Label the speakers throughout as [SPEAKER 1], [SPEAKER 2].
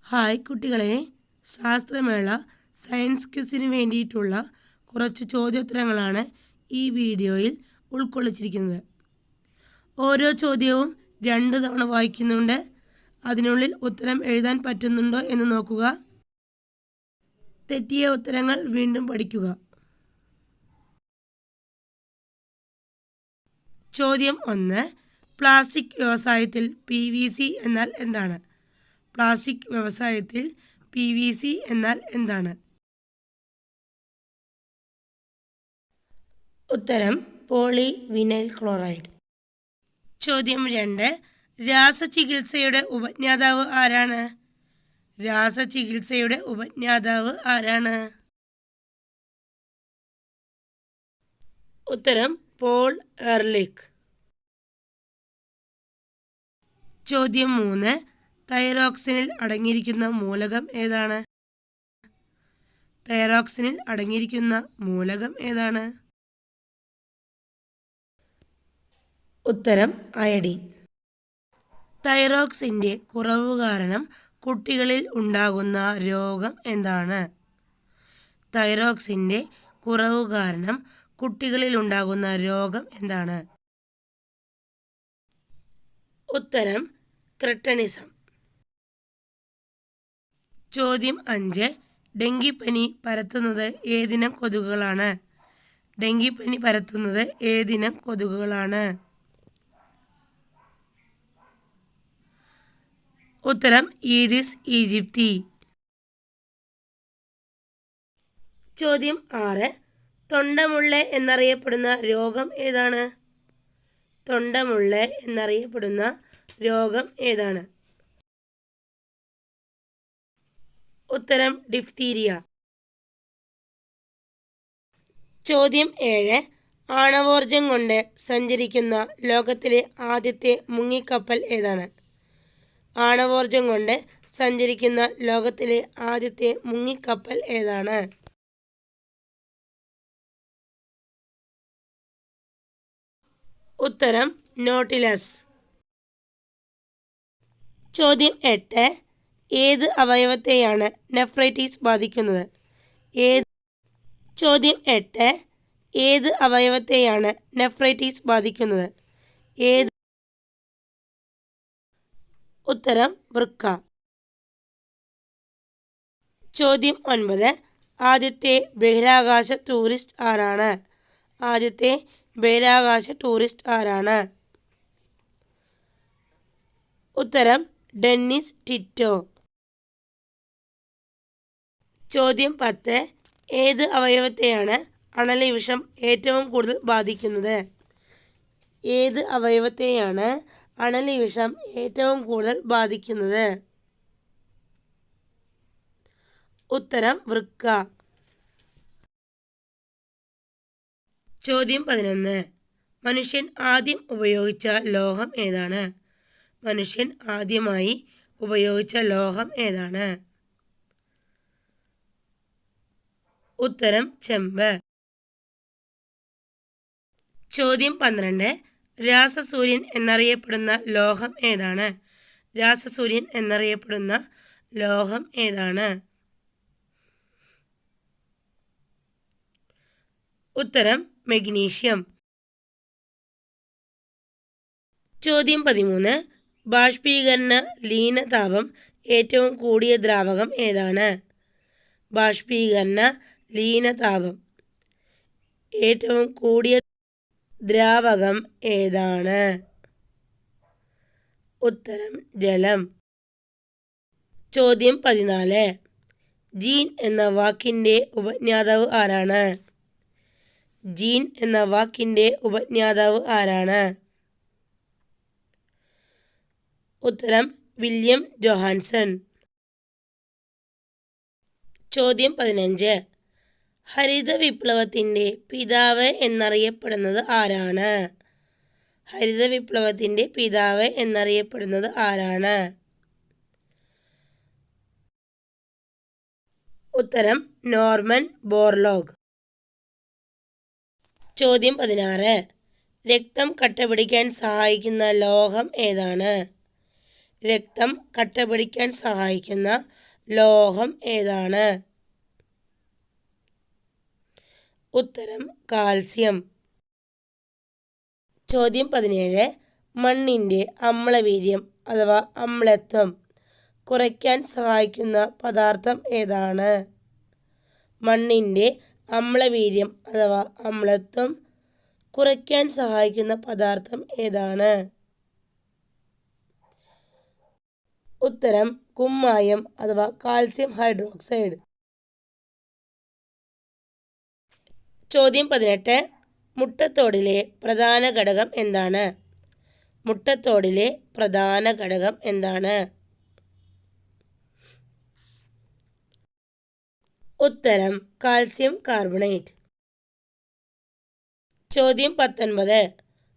[SPEAKER 1] Hi കുട്ടികളെ, ശാസ്ത്രമേള science ക്വിസിന് വേണ്ടിയിട്ടുള്ള കുറച്ച് ചോദ്യോത്തരങ്ങളാണ് ഈ വീഡിയോയിൽ ഉൾക്കൊള്ളിച്ചിരിക്കുന്നത്. ഓരോ ചോദ്യവും 2 തവണ വായിക്കുന്നുണ്ട്. അതിനുള്ളിൽ ഉത്തരം എഴുതാൻ പറ്റുന്നുണ്ടോ എന്ന് നോക്കുക. തെറ്റിയ ഉത്തരങ്ങൾ വീണ്ടും പഠിക്കുക. ചോദ്യം 1. പ്ലാസ്റ്റിക് വ്യവസായത്തിൽ PVC എന്നാൽ എന്താണ്? പ്ലാസ്റ്റിക് വ്യവസായത്തിൽ PVC എന്നാൽ എന്താണ്? ഉത്തരം പോളി വിനൈൽ ക്ലോറൈഡ്. ചോദ്യം 2. രാസചികിത്സയുടെ ഉപജ്ഞാതാവ് ആരാണ്? രാസചികിത്സയുടെ ഉപജ്ഞാതാവ് ആരാണ്? ഉത്തരം പോൾ എർലിക്. ചോദ്യം 3. തൈറോക്സിനിൽ അടങ്ങിയിരിക്കുന്ന മൂലകം ഏതാണ്? തൈറോക്സിനിൽ അടങ്ങിയിരിക്കുന്ന മൂലകം ഏതാണ്? ഉത്തരം അയഡിൻ. തൈറോക്സിൻ്റെ കുറവ് കാരണം കുട്ടികളിൽ ഉണ്ടാകുന്ന രോഗം എന്താണ്? തൈറോക്സിൻ്റെ കുറവ് കാരണം കുട്ടികളിൽ ഉണ്ടാകുന്ന രോഗം എന്താണ്? ഉത്തരം ക്രെട്ടനിസം. ചോദ്യം 5. ഡെങ്കിപ്പനി പരത്തുന്നത് ഏതിനം കൊതുകുകളാണ്? ഡെങ്കിപ്പനി പരത്തുന്നത് ഏതിനം കൊതുകുകളാണ്? ഉത്തരം ഈഡിസ് ഈജിപ്തി. ചോദ്യം 6. തൊണ്ടമുള്ള എന്നറിയപ്പെടുന്ന രോഗം ഏതാണ്? തൊണ്ടമുള്ള എന്നറിയപ്പെടുന്ന രോഗം ഏതാണ്? ഉത്തരം ഡിഫ്തീരിയ. ചോദ്യം 7. ആണവോർജം കൊണ്ട് സഞ്ചരിക്കുന്ന ലോകത്തിലെ ആദ്യത്തെ മുങ്ങിക്കപ്പൽ ഏതാണ്? ആണവോർജം കൊണ്ട് സഞ്ചരിക്കുന്ന ലോകത്തിലെ ആദ്യത്തെ മുങ്ങിക്കപ്പൽ ഏതാണ്? ഉത്തരം നോട്ടിലസ്. ചോദ്യം 8. ഏത് അവയവത്തെയാണ് നെഫ്രൈറ്റിസ് ബാധിക്കുന്നത്? ചോദ്യം 8. ഏത് അവയവത്തെയാണ് നെഫ്രൈറ്റിസ് ബാധിക്കുന്നത്? ഉത്തരം വൃക്ക. ചോദ്യം 9. ആദ്യത്തെ ബഹിരാകാശ ടൂറിസ്റ്റ് ആരാണ്? ആദ്യത്തെ ബഹിരാകാശ ടൂറിസ്റ്റ് ആരാണ്? ഉത്തരം ഡെന്നിസ് ടിറ്റോ. ചോദ്യം 10. ഏത് അവയവത്തെയാണ് അണലി വിഷം ഏറ്റവും കൂടുതൽ ബാധിക്കുന്നത്? ഏത് അവയവത്തെയാണ് അണലി വിഷം ഏറ്റവും കൂടുതൽ ബാധിക്കുന്നത്? ഉത്തരം വൃക്ക. ചോദ്യം 11. മനുഷ്യൻ ആദ്യം ഉപയോഗിച്ച ലോഹം ഏതാണ്? മനുഷ്യൻ ആദ്യമായി ഉപയോഗിച്ച ലോഹം ഏതാണ്? ഉത്തരം ചെമ്പ്. ചോദ്യം 12. രാസസൂര്യൻ എന്നറിയപ്പെടുന്ന ലോഹം ഏതാണ്? രാസസൂര്യൻ എന്നറിയപ്പെടുന്ന ലോഹം ഏതാണ്? ഉത്തരം മഗ്നീഷ്യം. ചോദ്യം 13. ബാഷ്പീകരണ ലീനതാപം ഏറ്റവും കൂടിയ ദ്രാവകം ഏതാണ്? ബാഷ്പീകരണ ലീനതാപം ഏറ്റവും കൂടിയ ദ്രാവകം ഏതാണ്? ഉത്തരം ജലം. ചോദ്യം 14. ജീൻ എന്ന വാക്കിൻ്റെ ഉപജ്ഞാതാവ് ആരാണ്? ജീൻ എന്ന വാക്കിൻ്റെ ഉപജ്ഞാതാവ് ആരാണ്? ഉത്തരം വില്യം ജോഹാൻസൺ. ചോദ്യം 15. ഹരിത വിപ്ലവത്തിൻ്റെ പിതാവ് എന്നറിയപ്പെടുന്നത് ആരാണ്? ഹരിത വിപ്ലവത്തിൻ്റെ പിതാവ് എന്നറിയപ്പെടുന്നത് ആരാണ്? ഉത്തരം നോർമൻ ബോർലോഗ്. ചോദ്യം 16. രക്തം കട്ടപിടിക്കാൻ സഹായിക്കുന്ന ലോഹം ഏതാണ്? രക്തം കട്ടപിടിക്കാൻ സഹായിക്കുന്ന ലോഹം ഏതാണ്? ഉത്തരം കാൽസ്യം. ചോദ്യം 17. മണ്ണിൻ്റെ അമ്ലവീര്യം അഥവാ അമ്ലത്വം കുറയ്ക്കാൻ സഹായിക്കുന്ന പദാർത്ഥം ഏതാണ്? മണ്ണിൻ്റെ അമ്ലവീര്യം അഥവാ അമ്ലത്വം കുറയ്ക്കാൻ സഹായിക്കുന്ന പദാർത്ഥം ഏതാണ്? ഉത്തരം കുമ്മായം അഥവാ കാൽസ്യം ഹൈഡ്രോക്സൈഡ്. ചോദ്യം 18. മുട്ടത്തോടിലെ പ്രധാന ഘടകം എന്താണ്? മുട്ടത്തോടിലെ പ്രധാന ഘടകം എന്താണ്? ഉത്തരം കാൽസ്യം കാർബണേറ്റ്. ചോദ്യം 19.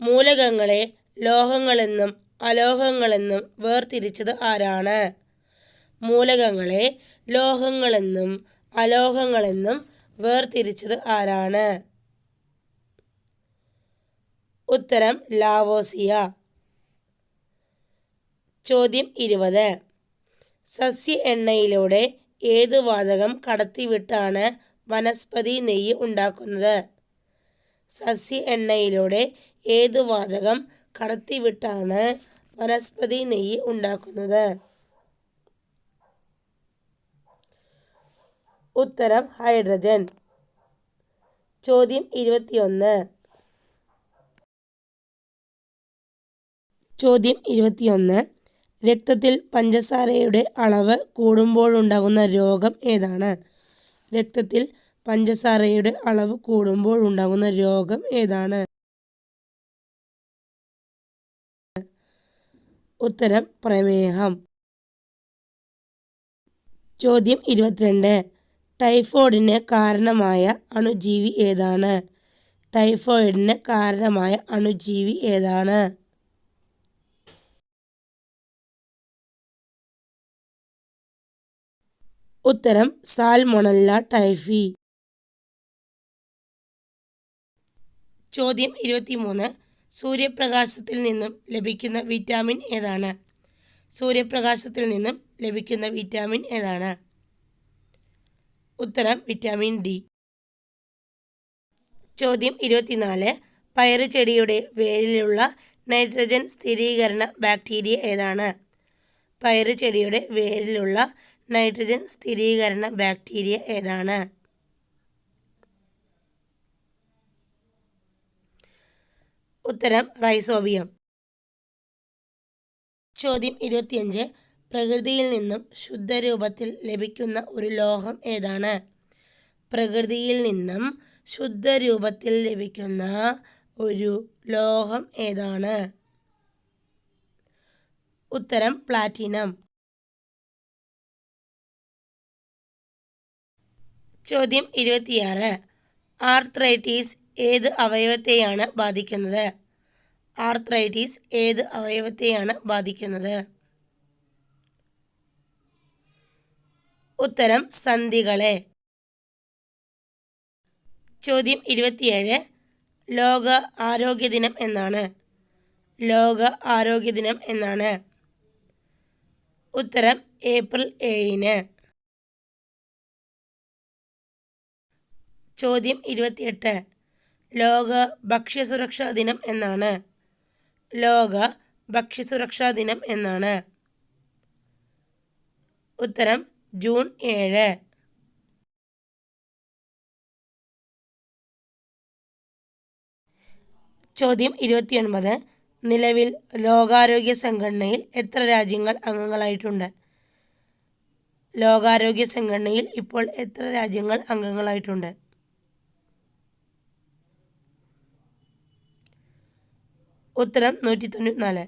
[SPEAKER 1] മൂലകങ്ങളെ ലോഹങ്ങളെന്നും അലോഹങ്ങളെന്നും വേർതിരിച്ചത് ആരാണ്? മൂലകങ്ങളെ ലോഹങ്ങളെന്നും അലോഹങ്ങളെന്നും വേർതിരിച്ചത് ആരാണ്? ഉത്തരം ലാവോസിയ. ചോദ്യം 20. സസ്യ എണ്ണയിലൂടെ ഏത് വാതകം കടത്തിവിട്ടാണ് വനസ്പതി നെയ്യ് ഉണ്ടാക്കുന്നത്? സസ്യ എണ്ണയിലൂടെ ഏത് വാതകം കടത്തിവിട്ടാണ് വനസ്പതി നെയ്യ് ഉണ്ടാക്കുന്നത്? ഉത്തരം ഹൈഡ്രജൻ. ചോദ്യം 21. ചോദ്യം 21. രക്തത്തിൽ പഞ്ചസാരയുടെ അളവ് കൂടുമ്പോഴുണ്ടാകുന്ന രോഗം ഏതാണ്? രക്തത്തിൽ പഞ്ചസാരയുടെ അളവ് കൂടുമ്പോഴുണ്ടാകുന്ന രോഗം ഏതാണ്? ഉത്തരം പ്രമേഹം. ചോദ്യം 22. ടൈഫോയിഡിന് കാരണമായ അണുജീവി ഏതാണ്? ടൈഫോയിഡിന് കാരണമായ അണുജീവി ഏതാണ്? ഉത്തരം സാൽമൊണല്ല ടൈഫി. ചോദ്യം 23. സൂര്യപ്രകാശത്തിൽ നിന്നും ലഭിക്കുന്ന വിറ്റാമിൻ ഏതാണ്? സൂര്യപ്രകാശത്തിൽ നിന്നും ലഭിക്കുന്ന വിറ്റാമിൻ ഏതാണ്? ഉത്തരം വിറ്റാമിൻ ഡി. ചോദ്യം 24. പയറ് ചെടിയുടെ വേരിലുള്ള നൈട്രജൻ സ്ഥിരീകരണ ബാക്ടീരിയ ഏതാണ്? പയറ് ചെടിയുടെ വേരിലുള്ള നൈട്രജൻ സ്ഥിരീകരണ ബാക്ടീരിയ ഏതാണ്? ഉത്തരം റൈസോബിയം. ചോദ്യം 25. പ്രകൃതിയിൽ നിന്നും ശുദ്ധരൂപത്തിൽ ലഭിക്കുന്ന ഒരു ലോഹം ഏതാണ്? പ്രകൃതിയിൽ നിന്നും ശുദ്ധരൂപത്തിൽ ലഭിക്കുന്ന ഒരു ലോഹം ഏതാണ്? ഉത്തരം പ്ലാറ്റിനം. ചോദ്യം 26. ആർത്രൈറ്റിസ് ഏത് അവയവത്തെയാണ് ബാധിക്കുന്നത്? ആർത്രൈറ്റിസ് ഏത് അവയവത്തെയാണ് ബാധിക്കുന്നത്? ഉത്തരം സന്ധികളെ. ചോദ്യം 27. ലോക ആരോഗ്യ ദിനം എന്നാണ്? ലോക ആരോഗ്യ ദിനം എന്നാണ്? ഉത്തരം ഏപ്രിൽ 7. ചോദ്യം 28. ലോക ഭക്ഷ്യസുരക്ഷാ ദിനം എന്നാണ്? ലോക ഭക്ഷ്യസുരക്ഷാ ദിനം എന്നാണ്? ഉത്തരം ജൂൺ 7. ചോദ്യം 29. നിലവിൽ ലോകാരോഗ്യ സംഘടനയിൽ എത്ര രാജ്യങ്ങൾ അംഗങ്ങളായിട്ടുണ്ട്? ലോകാരോഗ്യ സംഘടനയിൽ ഇപ്പോൾ എത്ര രാജ്യങ്ങൾ അംഗങ്ങളായിട്ടുണ്ട്? ഉത്തരം 194.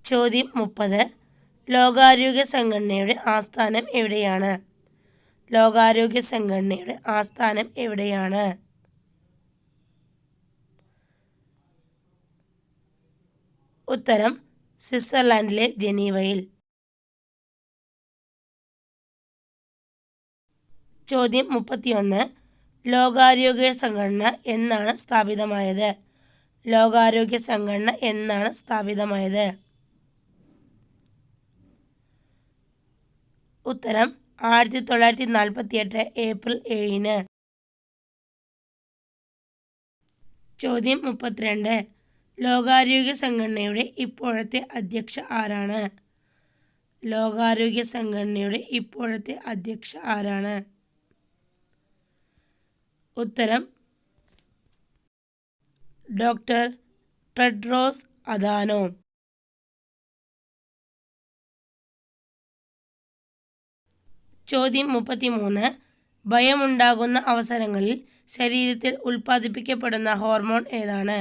[SPEAKER 1] ചോദ്യം 30. ലോകാരോഗ്യ സംഘടനയുടെ ആസ്ഥാനം എവിടെയാണ്? ലോകാരോഗ്യ സംഘടനയുടെ ആസ്ഥാനം എവിടെയാണ്? ഉത്തരം സ്വിറ്റ്സർലൻഡിലെ ജനീവയിൽ. ചോദ്യം 31. ലോകാരോഗ്യ സംഘടന എന്നാണ് സ്ഥാപിതമായത്? ലോകാരോഗ്യ സംഘടന എന്നാണ് സ്ഥാപിതമായത്? ഉത്തരം 1948 ഏപ്രിൽ 7. ചോദ്യം 32. ലോകാരോഗ്യ സംഘടനയുടെ ഇപ്പോഴത്തെ അധ്യക്ഷ ആരാണ്? ലോകാരോഗ്യ സംഘടനയുടെ ഇപ്പോഴത്തെ അധ്യക്ഷ ആരാണ്? ഉത്തരം ഡോക്ടർ ടെഡ്രോസ് അദാനോം. ചോദ്യം 33. ഭയമുണ്ടാകുന്ന അവസരങ്ങളിൽ ശരീരത്തിൽ ഉൽപ്പാദിപ്പിക്കപ്പെടുന്ന ഹോർമോൺ ഏതാണ്?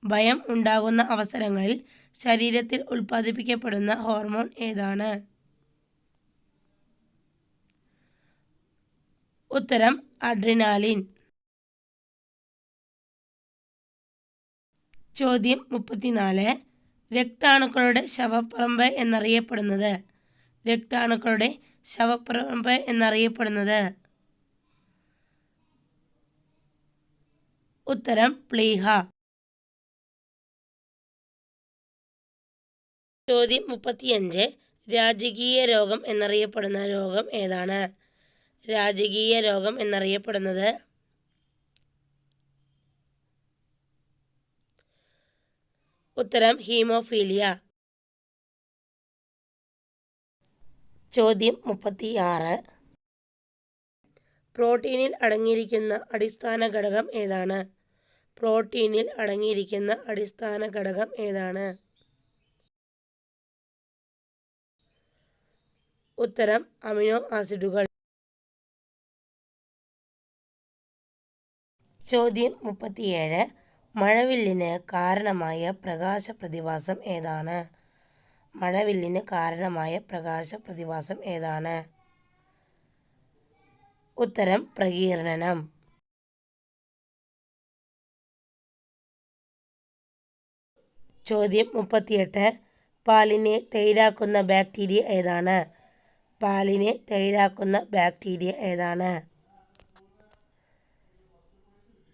[SPEAKER 1] ഭയം ഉണ്ടാകുന്ന അവസരങ്ങളിൽ ശരീരത്തിൽ ഉൽപ്പാദിപ്പിക്കപ്പെടുന്ന ഹോർമോൺ ഏതാണ്? ഉത്തരം അഡ്രിനാലിൻ. ചോദ്യം 34. രക്താണുക്കളുടെ ശവപ്പറമ്പ് എന്നറിയപ്പെടുന്നത്? രക്താണുക്കളുടെ ശവപ്പറമ്പ് എന്നറിയപ്പെടുന്നത്? ഉത്തരം പ്ലീഹ. ചോദ്യം 35. രാജകീയ രോഗം എന്നറിയപ്പെടുന്ന രോഗം ഏതാണ്? രാജകീയ രോഗം എന്നറിയപ്പെടുന്നത്? ഉത്തരം ഹീമോഫീലിയ. ചോദ്യം 36. പ്രോട്ടീനിൽ അടങ്ങിയിരിക്കുന്ന അടിസ്ഥാന ഘടകം ഏതാണ്? പ്രോട്ടീനിൽ അടങ്ങിയിരിക്കുന്ന അടിസ്ഥാന ഘടകം ഏതാണ്? ഉത്തരം അമിനോ ആസിഡുകൾ. ചോദ്യം 37. മഴവില്ലിന് കാരണമായ പ്രകാശ പ്രതിഭാസം ഏതാണ്? മഴവില്ലിന് കാരണമായ പ്രകാശ പ്രതിഭാസം ഏതാണ്? ഉത്തരം പ്രകീർണനം. ചോദ്യം 38. പാലിനെ തൈരാക്കുന്ന ബാക്ടീരിയ ഏതാണ്? പാലിനെ തൈരാക്കുന്ന ബാക്ടീരിയ ഏതാണ്?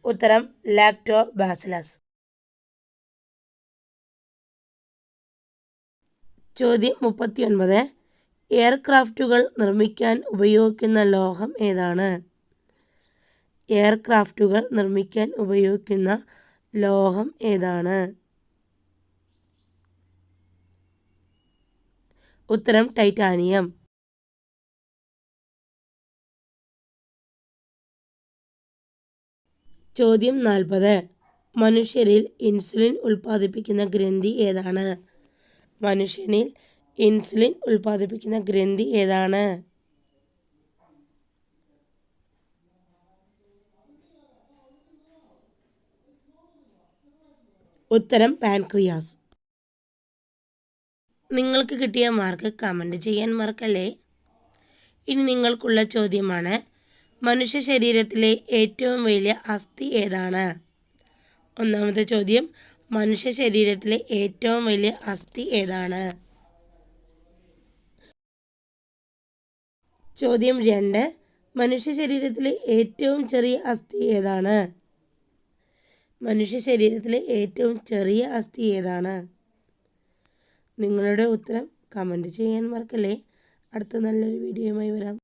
[SPEAKER 1] ഉത്തരം ലാക്ടോബാസിലസ്. ചോദ്യം 39. എയർക്രാഫ്റ്റുകൾ നിർമ്മിക്കാൻ ഉപയോഗിക്കുന്ന ലോഹം ഏതാണ്? എയർക്രാഫ്റ്റുകൾ നിർമ്മിക്കാൻ ഉപയോഗിക്കുന്ന ലോഹം ഏതാണ്? ഉത്തരം ടൈറ്റാനിയം. ചോദ്യം 40. മനുഷ്യരിൽ ഇൻസുലിൻ ഉൽപ്പാദിപ്പിക്കുന്ന ഗ്രന്ഥി ഏതാണ്? മനുഷ്യനിൽ ഇൻസുലിൻ ഉൽപ്പാദിപ്പിക്കുന്ന ഗ്രന്ഥി ഏതാണ്? ഉത്തരം പാൻക്രിയാസ്. നിങ്ങൾക്ക് കിട്ടിയ മാർക്ക് കമൻറ്റ് ചെയ്യാൻ മറക്കല്ലേ. ഇനി നിങ്ങൾക്കുള്ള ചോദ്യമാണ്, മനുഷ്യ ശരീരത്തിലെ ഏറ്റവും വലിയ അസ്ഥി ഏതാണ്? ഒന്നാമത്തെ ചോദ്യം, മനുഷ്യ ശരീരത്തിലെ ഏറ്റവും വലിയ അസ്ഥി ഏതാണ്? ചോദ്യം 2. മനുഷ്യ ശരീരത്തിലെ ഏറ്റവും ചെറിയ അസ്ഥി ഏതാണ്? മനുഷ്യ ശരീരത്തിലെ ഏറ്റവും ചെറിയ അസ്ഥി ഏതാണ്? നിങ്ങളുടെ ഉത്തരം കമൻറ്റ് ചെയ്യാൻ മറക്കല്ലേ. അടുത്ത നല്ലൊരു വീഡിയോയുമായി വരാം.